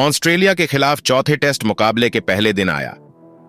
Australia के खिलाफ चौथे टेस्ट मुकाबले के पहले दिन आया।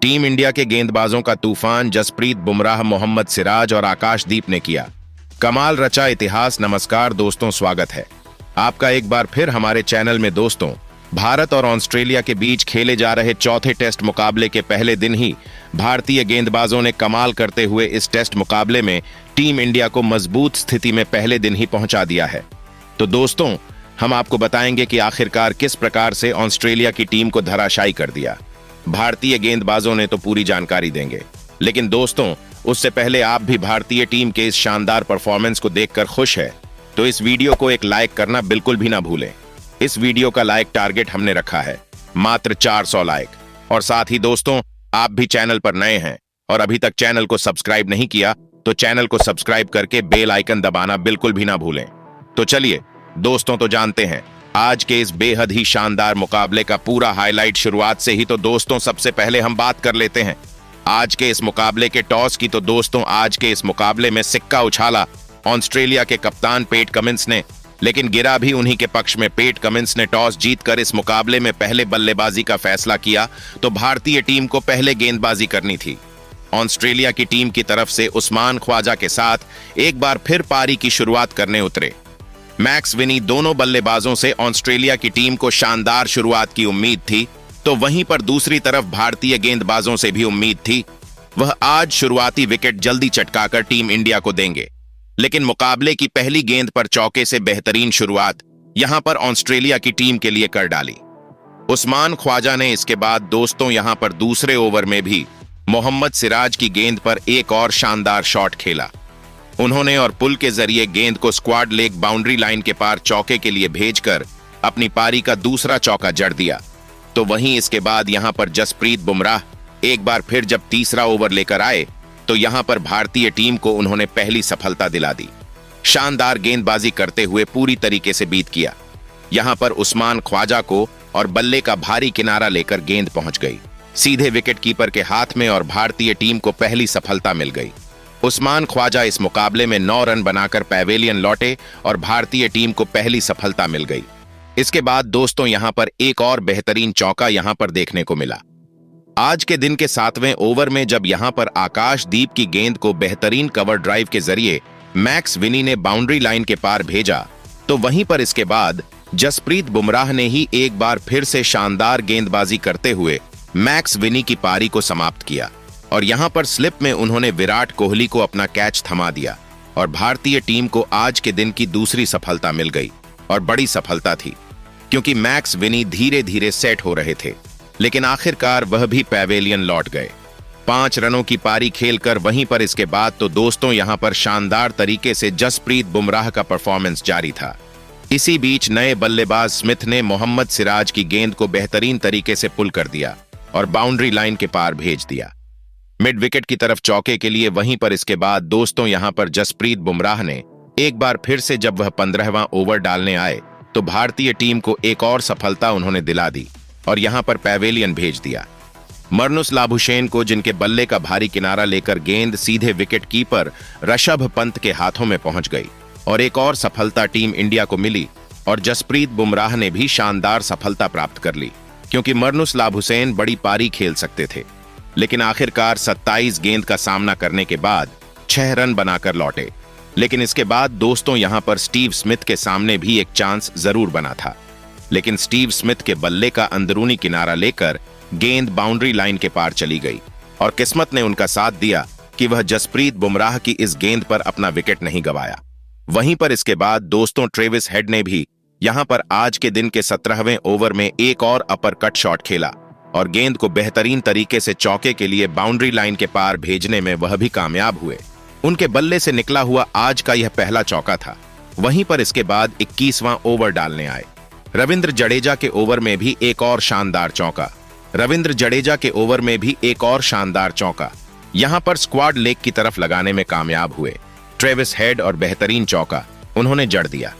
टीम इंडिया के गेंदबाजों का तूफान जसप्रीत बुमराह, मोहम्मद सिराज और आकाशदीप ने किया कमाल रचा इतिहास। नमस्कार दोस्तों, स्वागत है आपका एक बार फिर हमारे चैनल में। दोस्तों, भारत और ऑस्ट्रेलिया के बीच खेले जा रहे चौथे टेस्ट मुकाबले के पहले दिन ही भारतीय गेंदबाजों ने कमाल करते हुए इस टेस्ट मुकाबले में टीम इंडिया को मजबूत स्थिति में पहले दिन ही पहुंचा दिया है। तो दोस्तों, हम आपको बताएंगे कि आखिरकार किस प्रकार से ऑस्ट्रेलिया की टीम को धराशायी कर दिया। भारतीय गेंदबाजों ने तो पूरी जानकारी देंगे, लेकिन दोस्तों उससे पहले आप भी भारतीय टीम के इस शानदार परफॉर्मेंस को देखकर खुश है तो इस वीडियो को एक लाइक करना बिल्कुल भी ना भूलें। इस वीडियो का लाइक टारगेट हमने रखा है मात्र 400 लाइक। और साथ ही दोस्तों, आप भी चैनल पर नए हैं और अभी तक चैनल को सब्सक्राइब नहीं किया तो चैनल को सब्सक्राइब करके बेल आइकन दबाना बिल्कुल भी ना भूलें। तो चलिए दोस्तों, तो जानते हैं आज के इस बेहद ही शानदार मुकाबले का पूरा हाईलाइट शुरुआत से ही। तो दोस्तों, सबसे पहले हम बात कर लेते हैं आज के इस मुकाबले के टॉस की। तो दोस्तों, आज के इस मुकाबले में सिक्का उछाला ऑस्ट्रेलिया के कप्तान पैट कमिंस ने, लेकिन गिरा भी उन्हीं के पक्ष में। पैट कमिंस ने टॉस जीतकर इस मुकाबले में पहले बल्लेबाजी का फैसला किया तो भारतीय टीम को पहले गेंदबाजी करनी थी। ऑस्ट्रेलिया की टीम की तरफ से उस्मान ख्वाजा के साथ एक बार फिर पारी की शुरुआत करने उतरे मैक्स विनी। दोनों बल्लेबाजों से ऑस्ट्रेलिया की टीम को शानदार शुरुआत की उम्मीद थी, तो वहीं पर दूसरी तरफ भारतीय गेंदबाजों से भी उम्मीद थी वह आज शुरुआती विकेट जल्दी चटकाकर टीम इंडिया को देंगे। लेकिन मुकाबले की पहली गेंद पर चौके से बेहतरीन शुरुआत यहां पर ऑस्ट्रेलिया की टीम के लिए कर डाली उस्मान ख्वाजा ने। इसके बाद दोस्तों यहां पर दूसरे ओवर में भी मोहम्मद सिराज की गेंद पर एक और शानदार शॉट खेला उन्होंने और पुल के जरिए गेंद को स्क्वाड लेग बाउंड्री लाइन के पार चौके के लिए भेजकर अपनी पारी का दूसरा चौका जड़ दिया। तो वहीं इसके बाद यहां पर जसप्रीत बुमराह एक बार फिर जब तीसरा ओवर लेकर आए तो यहां पर भारतीय टीम को उन्होंने पहली सफलता दिला दी। शानदार गेंदबाजी करते हुए पूरी तरीके से बीट किया। यहां पर उस्मान ख्वाजा को और बल्ले का भारी किनारा लेकर गेंद पहुंच गई सीधे विकेट कीपर के हाथ में और भारतीय टीम को पहली सफलता मिल गई। उस्मान ख्वाजा इस मुकाबले में 9 रन बनाकर पैवेलियन लौटे और भारतीय टीम को पहली सफलता मिल गई। इसके बाद दोस्तों यहां पर एक और बेहतरीन चौका यहां पर देखने को मिला। आज के दिन के 7वें ओवर में जब यहां पर आकाशदीप की गेंद को बेहतरीन कवर ड्राइव के जरिए मैक्स विनी ने बाउंड्री लाइन के पार भेजा तो वहीं पर इसके बाद जसप्रीत बुमराह ने ही एक बार फिर से शानदार गेंदबाजी करते हुए मैक्स विनी की पारी को समाप्त किया और यहां पर स्लिप में उन्होंने विराट कोहली को अपना कैच थमा दिया और भारतीय टीम को आज के दिन की दूसरी सफलता मिल गई। और बड़ी सफलता थी क्योंकि मैक्स विनी धीरे धीरे सेट हो रहे थे, लेकिन आखिरकार वह भी पैवेलियन लौट गए 5 रनों की पारी खेलकर। वहीं पर इसके बाद तो दोस्तों यहां पर शानदार तरीके से जसप्रीत बुमराह का परफॉर्मेंस जारी था। इसी बीच नए बल्लेबाज स्मिथ ने मोहम्मद सिराज की गेंद को बेहतरीन तरीके से पुल कर दिया और बाउंड्री लाइन के पार भेज दिया मिड विकेट की तरफ चौके के लिए। वहीं पर इसके बाद दोस्तों यहां पर जसप्रीत बुमराह ने एक बार फिर से जब वह 15वां ओवर डालने आए तो भारतीय टीम को एक और सफलता उन्होंने दिला दी और यहां पर पैवेलियन भेज दिया मर्नुस लाबुशेन को, जिनके बल्ले का भारी किनारा लेकर गेंद सीधे विकेट कीपर ऋषभ पंत के हाथों में पहुंच गई और एक और सफलता टीम इंडिया को मिली। और जसप्रीत बुमराह ने भी शानदार सफलता प्राप्त कर ली क्योंकि मर्नुस लाबुशेन बड़ी पारी खेल सकते थे, लेकिन आखिरकार 27 गेंद का सामना करने के बाद 6 रन बनाकर लौटे। लेकिन इसके बाद दोस्तों यहां पर स्टीव स्मिथ के सामने भी एक चांस जरूर बना था, लेकिन स्टीव स्मिथ के बल्ले का अंदरूनी किनारा लेकर गेंद बाउंड्री लाइन के पार चली गई और किस्मत ने उनका साथ दिया कि वह जसप्रीत बुमराह की इस गेंद पर अपना विकेट नहीं गंवाया। वहीं पर इसके बाद दोस्तों ट्रेविस हेड ने भी यहां पर आज के दिन के 17वें ओवर में एक और अपर कट शॉट खेला और गेंद को बेहतरीन तरीके से चौके के लिए बाउंड्री लाइन के पार भेजने में वह भी कामयाब हुए। उनके बल्ले से निकला हुआ आज का यह पहला चौका था। वहीं पर इसके बाद 21वां ओवर डालने आए रविंद्र जडेजा के ओवर में भी एक और शानदार चौका। यहां पर स्क्वाड लेग की तरफ लगाने में कामयाब हुए ट्रेविस हेड और बेहतरीन चौका उन्होंने जड़ दिया।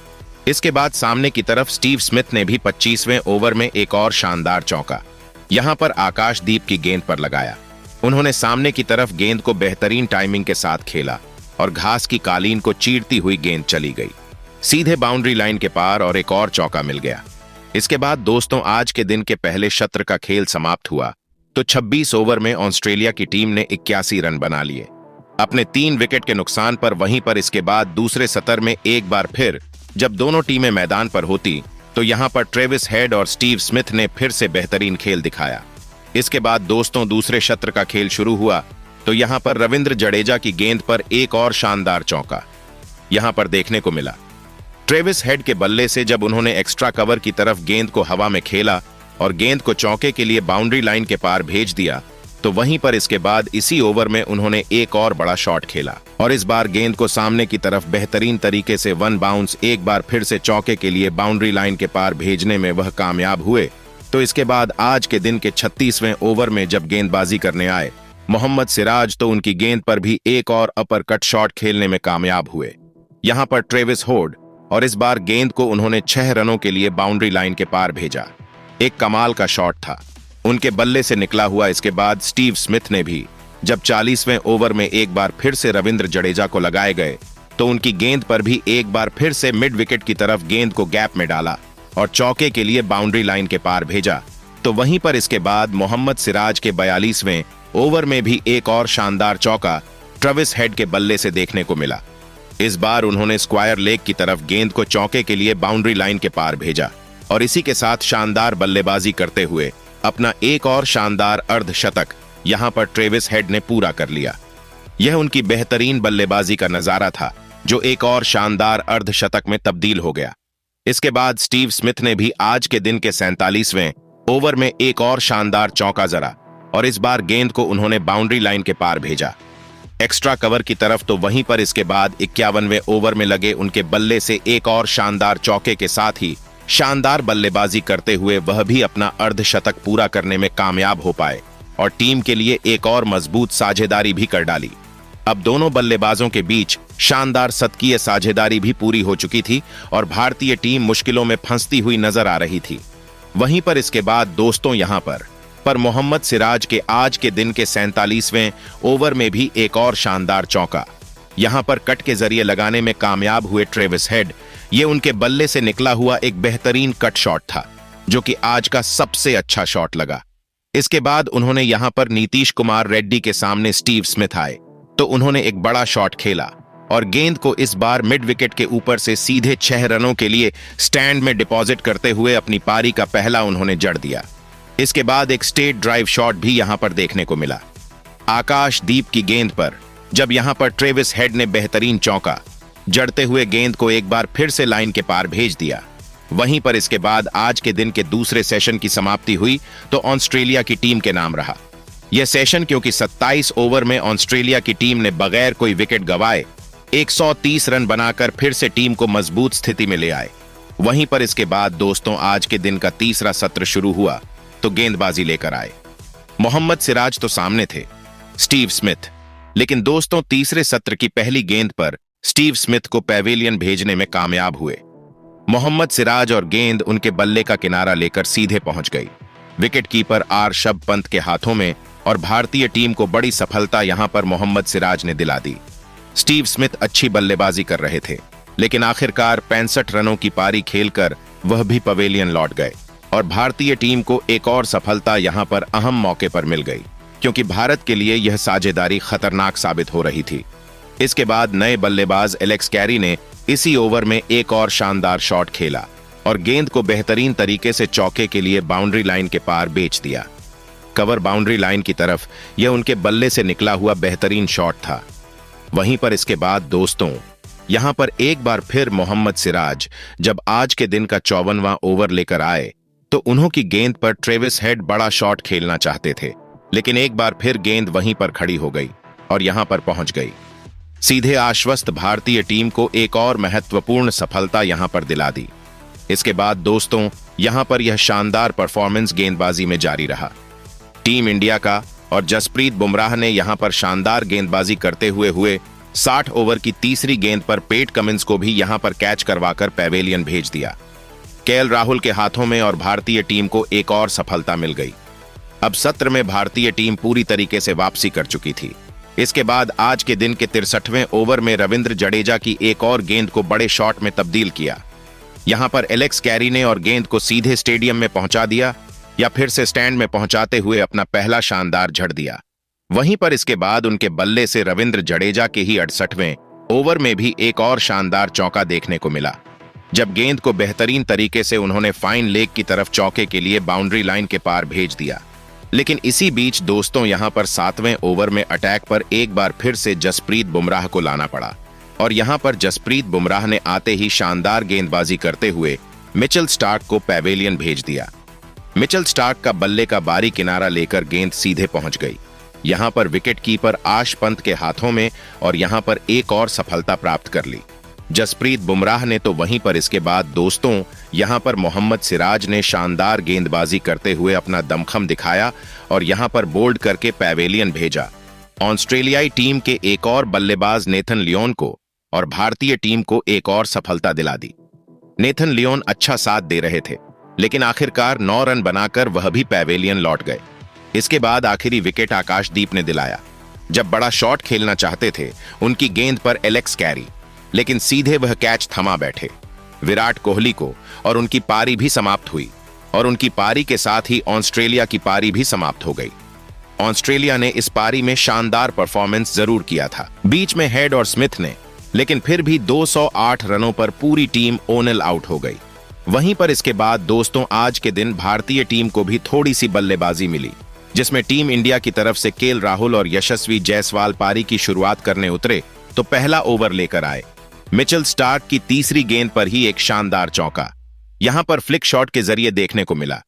इसके बाद सामने की तरफ स्टीव स्मिथ ने भी 25वें ओवर में एक और शानदार चौका यहां पर आकाशदीप की गेंद पर लगाया। उन्होंने सामने की तरफ गेंद को बेहतरीन टाइमिंग के साथ खेला और घास की कालीन को चीरती हुई गेंद चली गई सीधे बाउंड्री लाइन के पार और एक और चौका मिल गया। इसके बाद दोस्तों आज के दिन के पहले सत्र का खेल समाप्त हुआ तो 26 ओवर में ऑस्ट्रेलिया की टीम ने 81 रन बना लिए अपने 3 विकेट के नुकसान पर। वहीं पर इसके बाद दूसरे सत्र में एक बार फिर जब दोनों टीमें मैदान पर होती तो यहां पर ट्रेविस हेड और स्टीव स्मिथ ने फिर से बेहतरीन खेल दिखाया। इसके बाद दोस्तों दूसरे सत्र का खेल शुरू हुआ तो यहां पर रविंद्र जडेजा की गेंद पर एक और शानदार चौका यहां पर देखने को मिला। ट्रेविस हेड के बल्ले से जब उन्होंने एक्स्ट्रा कवर की तरफ गेंद को हवा में खेला और गेंद को चौके के लिए बाउंड्री लाइन के पार भेज दिया तो वहीं पर इसके बाद इसी ओवर में उन्होंने एक और बड़ा शॉट खेला और इस बार गेंद को सामने की तरफ बेहतरीन तरीके से वन बाउंस एक बार फिर से चौके के लिए बाउंड्री लाइन के पार भेजने में वह कामयाब हुए। तो इसके बाद आज के दिन के 36वें ओवर में जब गेंदबाजी करने आए मोहम्मद सिराज तो उनकी गेंद पर भी एक और अपर कट शॉट खेलने में कामयाब हुए। यहां पर ट्रेविस हेड और इस बार गेंद को उन्होंने 6 रनों के लिए बाउंड्री लाइन के पार भेजा। एक कमाल का शॉट था, उनके बल्ले से निकला हुआ। इसके बाद स्टीव स्मिथ ने भी जब 40वें ओवर में एक बार फिर से रविंद्र जडेजा को लगाए गए तो उनकी गेंद पर भी एक बार फिर से मिड विकेट की तरफ गेंद को गैप में डाला और चौके के लिए बाउंड्री लाइन के पार भेजा। तो वहीं पर इसके बाद मोहम्मद सिराज के 42वें ओवर में भी एक और शानदार चौका ट्रेविस हेड के बल्ले से देखने को मिला। इस बार उन्होंने स्क्वायर लेग की तरफ गेंद को चौके के लिए बाउंड्री लाइन के पार भेजा और इसी के साथ शानदार बल्लेबाजी करते हुए अपना एक और शानदार अर्धशतक यहां पर ट्रेविस हेड ने पूरा कर लिया। यह उनकी बेहतरीन बल्लेबाजी का नजारा था जो एक और शानदार अर्धशतक में तब्दील हो गया। इसके बाद स्टीव स्मिथ ने भी आज के दिन के 47वें ओवर में एक और शानदार चौका जरा और इस बार गेंद को उन्होंने बाउंड्री लाइन के पार भेजा एक्स्ट्रा कवर की तरफ। तो वहीं पर इसके बाद 51वें ओवर में लगे उनके बल्ले से एक और शानदार चौके के साथ ही शानदार बल्लेबाजी करते हुए वह भी अपना अर्धशतक पूरा करने में कामयाब हो पाए और टीम के लिए एक और मजबूत साझेदारी भी कर डाली। अब दोनों बल्लेबाजों के बीच शानदार शतकीय साझेदारी भी पूरी हो चुकी थी और भारतीय टीम मुश्किलों में फंसती हुई नजर आ रही थी। वहीं पर इसके बाद दोस्तों यहां पर मोहम्मद सिराज के आज के दिन के 47वें ओवर में भी एक और शानदार चौका यहां पर कट के जरिए लगाने में कामयाब हुए ट्रेविस हेड। ये उनके बल्ले से निकला हुआ एक बेहतरीन कट शॉट था जो कि आज का सबसे अच्छा शॉट लगा। इसके बाद उन्होंने यहां पर नीतीश कुमार रेड्डी के सामने स्टीव स्मिथ आए तो उन्होंने एक बड़ा शॉट खेला और गेंद को इस बार मिड विकेट के ऊपर से सीधे 6 रनों के लिए स्टैंड में डिपॉजिट करते हुए अपनी पारी का पहला उन्होंने जड़ दिया। इसके बाद एक स्ट्रेट ड्राइव शॉट भी यहां पर देखने को मिला आकाशदीप की गेंद पर जब यहां पर ट्रेविस हेड ने बेहतरीन चौका जड़ते हुए गेंद को एक बार फिर से लाइन के पार भेज दिया। वहीं पर इसके बाद आज के दिन के दूसरे सेशन की समाप्ति हुई तो ऑस्ट्रेलिया की टीम के नाम रहा यह सेशन क्योंकि 27 ओवर में ऑस्ट्रेलिया की टीम ने बगैर कोई विकेट गंवाए 130 रन बनाकर फिर से टीम को मजबूत स्थिति में ले आए। वहीं पर इसके बाद दोस्तों आज के दिन का तीसरा सत्र शुरू हुआ तो गेंदबाजी लेकर आए मोहम्मद सिराज तो सामने थे स्टीव स्मिथ, लेकिन दोस्तों तीसरे सत्र की पहली गेंद पर स्टीव स्मिथ को पैवेलियन भेजने में कामयाब हुए। मोहम्मद सिराज और गेंद उनके बल्ले का किनारा लेकर सीधे पहुंच गई विकेट कीपर ऋषभ पंत के हाथों में और भारतीय टीम को बड़ी सफलता यहां पर मोहम्मद सिराज ने दिला दी। स्टीव स्मिथ अच्छी बल्लेबाजी कर रहे थे लेकिन आखिरकार 65 रनों की पारी खेलकर वह भी पवेलियन लौट गए और भारतीय टीम को एक और सफलता यहां पर अहम मौके पर मिल गई क्योंकि भारत के लिए यह साझेदारी खतरनाक साबित हो रही थी। इसके बाद नए बल्लेबाज एलेक्स कैरी ने इसी ओवर में एक और शानदार शॉट खेला और गेंद को बेहतरीन तरीके से चौके के लिए बाउंड्री लाइन के पार बेच दिया। कवर बाउंड्री लाइन की तरफ यह उनके बल्ले से निकला हुआ बेहतरीन शॉट था। वहीं पर इसके बाद दोस्तों यहां पर एक बार फिर मोहम्मद सिराज जब आज के दिन का 54वां ओवर लेकर आए तो उन्होंने गेंद पर ट्रेविस हेड बड़ा शॉट खेलना चाहते थे लेकिन एक बार फिर गेंद वहीं पर खड़ी हो गई और यहां पर पहुंच गई। सीधे आश्वस्त भारतीय टीम को एक और महत्वपूर्ण सफलता यहां पर दिला दी। इसके बाद दोस्तों यहां पर यह शानदार परफॉर्मेंस गेंदबाजी में जारी रहा टीम इंडिया का और जसप्रीत बुमराह ने यहां पर शानदार गेंदबाजी करते हुए 60 ओवर की तीसरी गेंद पर पेट कमिंस को भी यहां पर कैच करवाकर पैवेलियन भेज दिया। केएल राहुल के हाथों में और भारतीय टीम को एक और सफलता मिल गई। अब सत्र में भारतीय टीम पूरी तरीके से वापसी कर चुकी थी। इसके बाद आज के दिन के 63वें ओवर में रविंद्र जडेजा की एक और गेंद को बड़े शॉट में तब्दील किया। यहाँ पर एलेक्स कैरी ने और गेंद को सीधे स्टेडियम में पहुंचा दिया या फिर से स्टैंड में पहुंचाते हुए अपना पहला शानदार झड़ दिया। वहीं पर इसके बाद उनके बल्ले से रविंद्र जडेजा के ही 68वें ओवर में भी एक और शानदार चौका देखने को मिला, जब गेंद को बेहतरीन तरीके से उन्होंने फाइन लेग की तरफ चौके के लिए बाउंड्री लाइन के पार भेज दिया। लेकिन इसी बीच दोस्तों यहां पर 7वें ओवर में अटैक पर एक बार फिर से जसप्रीत बुमराह को लाना पड़ा और यहां पर जसप्रीत बुमराह ने आते ही शानदार गेंदबाजी करते हुए मिचेल स्टार्क को पैवेलियन भेज दिया। मिचेल स्टार्क का बल्ले का बारी किनारा लेकर गेंद सीधे पहुंच गई। यहां पर विकेट कीपर आश पंत के हाथों में और यहां पर एक और सफलता प्राप्त कर ली। जसप्रीत बुमराह ने तो वहीं पर इसके बाद दोस्तों यहां पर मोहम्मद सिराज ने शानदार गेंदबाजी करते हुए अपना दमखम दिखाया और यहां पर बोल्ड करके पैवेलियन भेजा। ऑस्ट्रेलियाई टीम के एक और बल्लेबाज नेथन लियोन को और भारतीय टीम को एक और सफलता दिला दी। नेथन लियोन अच्छा साथ दे रहे थे, लेकिन आखिरकार 9 रन बनाकर वह भी पैवेलियन लौट गए। इसके बाद आखिरी विकेट आकाशदीप ने दिलाया, जब बड़ा शॉट खेलना चाहते थे उनकी गेंद पर एलेक्स कैरी, लेकिन सीधे वह कैच थमा बैठे। विराट कोहली को और उनकी पारी भी समाप्त हुई और उनकी पारी के साथ ही ऑस्ट्रेलिया की पारी भी समाप्त हो गई। ऑस्ट्रेलिया ने इस पारी में शानदार परफॉर्मेंस जरूर किया था बीच में हेड और स्मिथ ने, लेकिन फिर भी 208 रनों पर पूरी टीम ओनल आउट हो गई। वहीं पर इसके बाद दोस्तों आज के दिन भारतीय टीम को भी थोड़ी सी बल्लेबाजी मिली, जिसमें टीम इंडिया की तरफ से केएल राहुल और यशस्वी जायसवाल पारी की शुरुआत करने उतरे तो पहला ओवर लेकर आए। मिचेल स्टार्क की तीसरी गेंद पर ही एक शानदार चौका यहां पर फ्लिक शॉट के जरिए देखने को मिला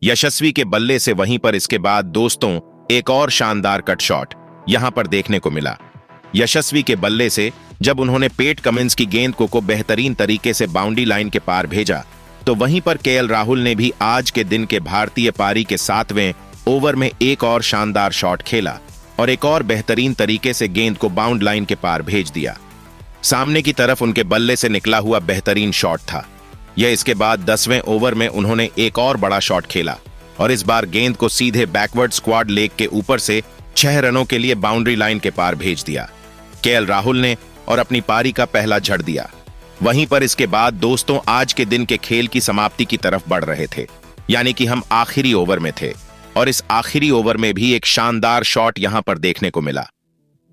यशस्वी के बल्ले से। वहीं पर इसके बाद दोस्तों एक और शानदार कट शॉट यहां पर देखने को मिला यशस्वी के बल्ले से, जब उन्होंने पेट कमिंस की गेंद को बेहतरीन तरीके से बाउंड्री लाइन के पार भेजा। तो वहीं पर केएल राहुल ने भी आज के दिन के भारतीय पारी के 7वें ओवर में एक और शानदार शॉट खेला और एक और बेहतरीन तरीके से गेंद को बाउंड लाइन के पार भेज दिया। सामने की तरफ उनके बल्ले से निकला हुआ बेहतरीन शॉट था यह। इसके बाद 10वें ओवर में उन्होंने एक और बड़ा शॉट खेला और इस बार गेंद को सीधे बैकवर्ड स्क्वाड लेग के ऊपर से 6 रनों के लिए बाउंड्री लाइन के पार भेज दिया केएल राहुल ने और अपनी पारी का पहला झड़ दिया। वहीं पर इसके बाद दोस्तों आज के दिन के खेल की समाप्ति की तरफ बढ़ रहे थे, यानी कि हम आखिरी ओवर में थे और इस आखिरी ओवर में भी एक शानदार शॉट यहां पर देखने को मिला।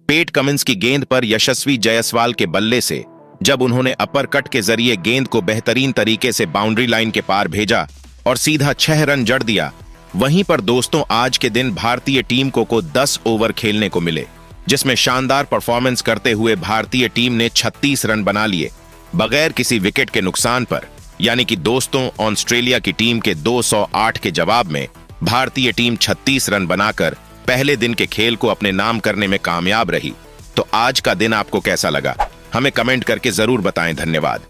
पेट कमिंस की गेंद पर यशस्वी जायसवाल के बल्ले से, जब उन्होंने अपर कट के जरिए गेंद को बेहतरीन तरीके से बाउंड्री लाइन के पार भेजा और सीधा 6 रन जड़ दिया। वहीं पर दोस्तों आज के दिन भारतीय टीम को 10 ओवर खेलने को मिले, जिसमें शानदार परफॉर्मेंस करते हुए भारतीय टीम ने 36 रन बना लिए बगैर किसी विकेट के नुकसान पर। यानी कि दोस्तों ऑस्ट्रेलिया की टीम के 208 के जवाब में भारतीय टीम 36 रन बनाकर पहले दिन के खेल को अपने नाम करने में कामयाब रही। तो आज का दिन आपको कैसा लगा हमें कमेंट करके जरूर बताएं। धन्यवाद।